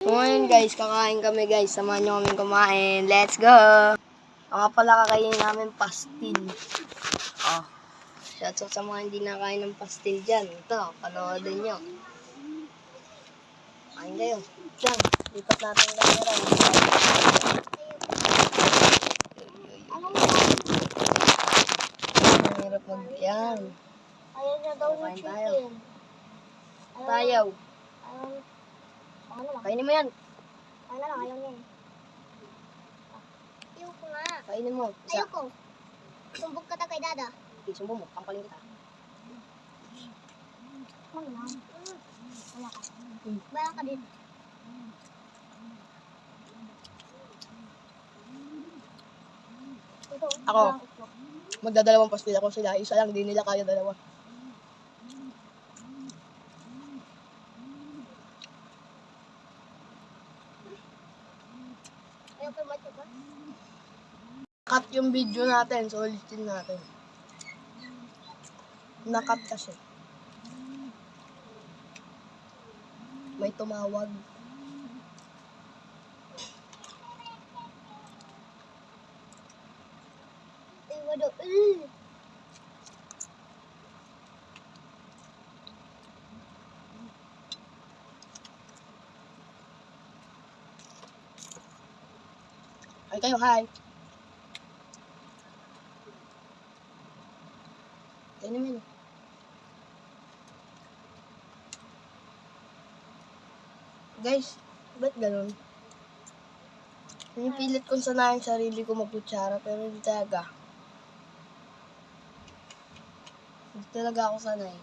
So ngayon guys, kakain kami guys. Samahan nyo kami kumain. Let's go! Ang nga pala kakainin namin pastil. Oh, shoutout sa mga hindi nakain ng pastil dyan. Ito, panoodin nyo. Kain kayo. Diyan, lipat natin ang camera. Ang hirap yan. Ayaw niya daw ng chicken. Tayaw. Ano lang? Kainin mo yan. Ano lang, ayaw niya eh. Ayaw ko nga. Kainin mo. Ayaw ko. Sumbog ka ta kay Dada. Isumbo mo. Kampalin kita. Wala lang. Wala ka. Wala ka din. Ito, Ako. walang utlog. Magdadalawang pastil ako sila. Isa lang, di nila kaya dalawa. Ayaw ko matyo ba? Cut yung video natin. So, ulitin natin. Nakat kasi. May tumawag. Ay, wala. Ay kayo, hi. Kayo naman. Guys, ba't ganun? Pinipilit kong sanayin sarili ko magkutsara, pero hindi talaga. Hindi talaga ako sanay.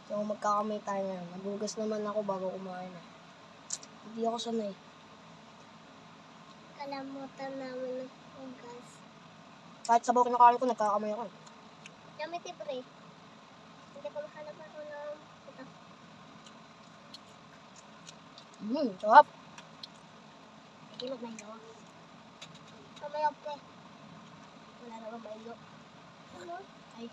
So, magkakamay tayo ngayon. Nagugas naman ako bago kumain. Hindi ako sanay. Kalamutan namin ng hugas. Kahit sabaw kinakain ko, nagkakamay ako. Yummy tip pre. Hindi ko mahanap ako ng ito. Sarap. Hindi magmaylo. Mamayok pre. Wala na magmaylo. Ano? Ay.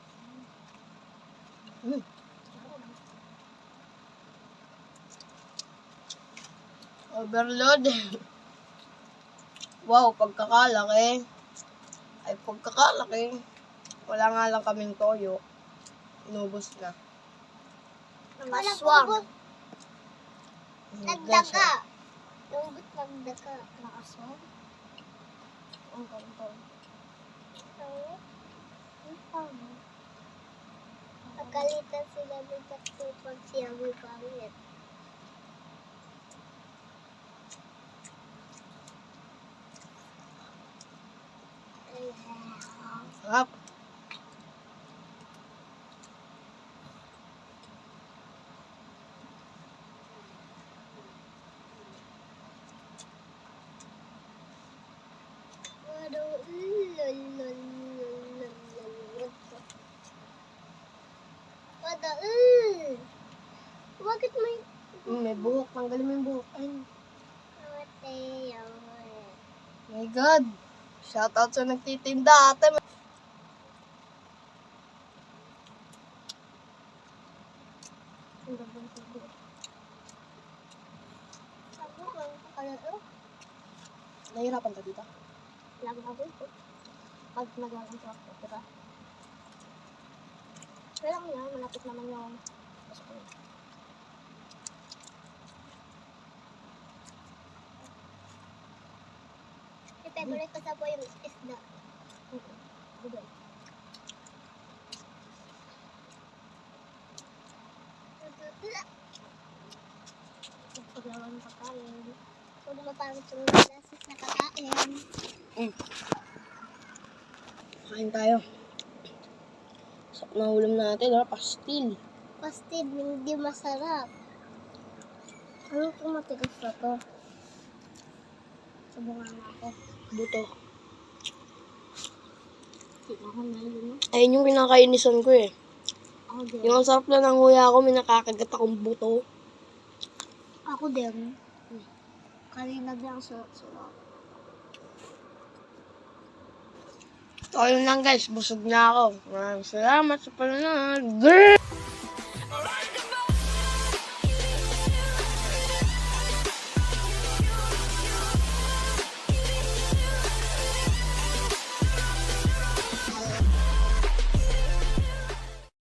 Overload. Wow, pagkakalaki. Ay, pagkakalaki. Wala nga lang kaming toyo. Inubos na. Wala Swang. po. Nagdaga. Lunggot nagdaga. Nakaswang. Ang ganito. Pagkalitan sila ng tatlo pag siya may pangit. Sarap. Bakit may May buhok. Tanggalin mo yung buhok. Ay, Mateo? my God. Shoutout sa nagtitinda ate. Sabi ko, kaya Nahihirapan ka dito. lagi ako ito. Pag nagalang ko ako, diba? Pero lang yan, malapit naman yung school. Yung favorite ko sa po yung isda. Diba? Pag naman ng kakain. Huwag mo parang sunod classes na kakain. Kain tayo. Sarap na ulam natin, ha? Pastil. Pastil, hindi masarap. Ano kung matigas na to? Sabungan na ako. Buto. Ako na yun. Ayun yung pinakainisan ko eh. Ako din. Yung ang sarap na ng huya ko, may nakakagat akong buto. Ako din. Kanina din ang sarap. So, ayun lang guys. Busog na ako. Maraming salamat sa panonood. Grrrr!